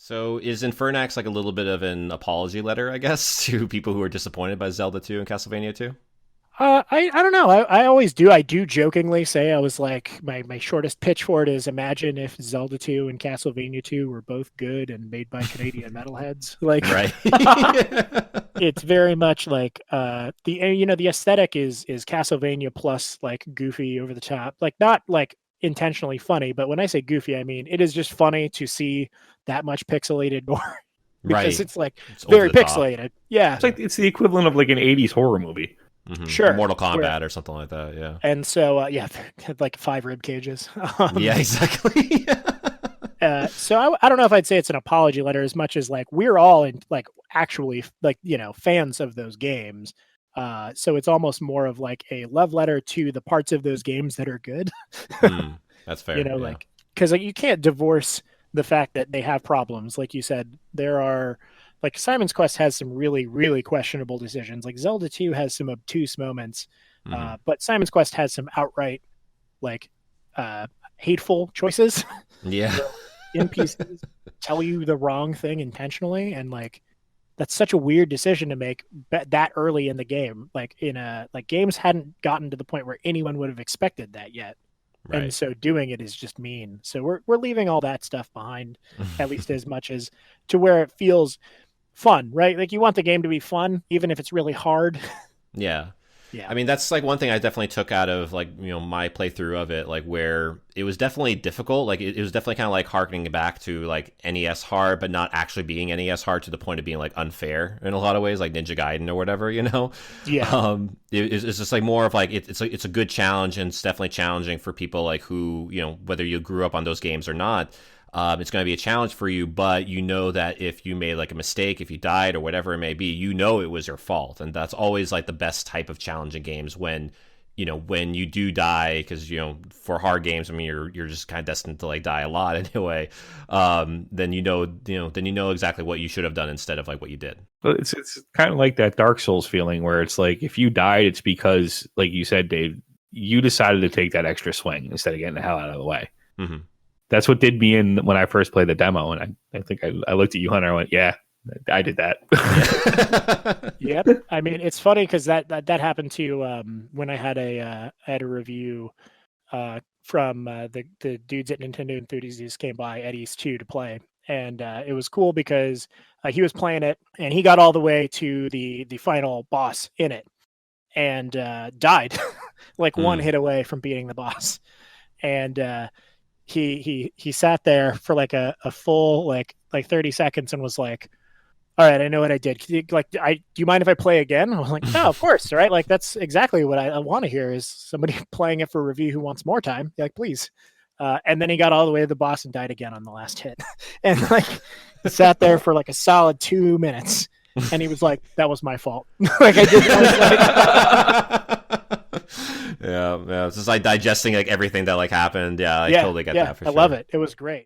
So is Infernax like a little bit of an apology letter, I guess, to people who are disappointed by Zelda 2 and Castlevania 2? I don't know. I always do. I do jokingly say I was like my shortest pitch for it is imagine if Zelda 2 and Castlevania 2 were both good and made by Canadian metalheads. Like Right. it's very much like the aesthetic is Castlevania plus like goofy over the top. Like not like intentionally funny, but when I say goofy, I mean it is just funny to see that much pixelated gore because Right. it's like It's over very the top. pixelated. Yeah, It's like it's the equivalent of like an '80s horror movie. Or sure. Mortal Where Kombat or something like that. Yeah. and so yeah, had like five rib cages. Yeah, exactly. I don't know if I'd say it's an apology letter as much as like we're all in like actually like fans of those games. So it's almost more of like a love letter to the parts of those games that are good. Hmm. That's fair. Yeah. Like because like, you can't divorce the fact that they have problems. Like you said, there are like Simon's Quest has some really really questionable decisions. Like Zelda 2 has some obtuse moments, Hmm. but Simon's Quest has some outright like hateful choices. Yeah. NPCs tell you the wrong thing intentionally, and like that's such a weird decision to make that early in the game. Like in a like games hadn't gotten to the point where anyone would have expected that yet, and Right. so doing it is just mean. So we're leaving all that stuff behind, at least as much as to where it feels fun, right? Like you want the game to be fun, even if it's really hard. Yeah. Yeah, I mean, that's like one thing I definitely took out of like, my playthrough of it, like where it was definitely difficult. Like it was definitely kind of like harkening back to like NES hard, but not actually being NES hard to the point of being like unfair in a lot of ways, like Ninja Gaiden or whatever. yeah, It's just like more of like, it's a good challenge, and it's definitely challenging for people like who, whether you grew up on those games or not. It's going to be a challenge for you, but you know that if you made like a mistake, if you died or whatever it may be, it was your fault. And that's always like the best type of challenging games when, when you do die, because, for hard games, I mean, you're just kind of destined to like die a lot anyway. Then then you know exactly what you should have done instead of like what you did. But it's kind of like that Dark Souls feeling where it's like if you died, it's because, like you said, Dave, you decided to take that extra swing instead of getting the hell out of the way. Hmm. That's what did me in when I first played the demo, and I think I looked at you, Hunter. I went, "Yeah, I did that." yep. I mean, it's funny because that happened to when I had a review from the dudes at Nintendo Enthusiasts came by at East 2 to play. And it was cool because he was playing it and he got all the way to the final boss in it and died like one Mm. hit away from beating the boss. And he sat there for like a full like 30 seconds and was like, all right, I know what I did. Do you mind if I play again? I was like, no, of course, right? Like that's exactly what I want to hear is somebody playing it for review who wants more time. Like, please. And then he got all the way to the boss and died again on the last hit, and like he sat there for like a solid 2 minutes, and he was like, "That was my fault." Like I did. Yeah, it's just like digesting like everything that like happened. Yeah, I Yeah, totally get yeah, that for I sure. love it. It was great.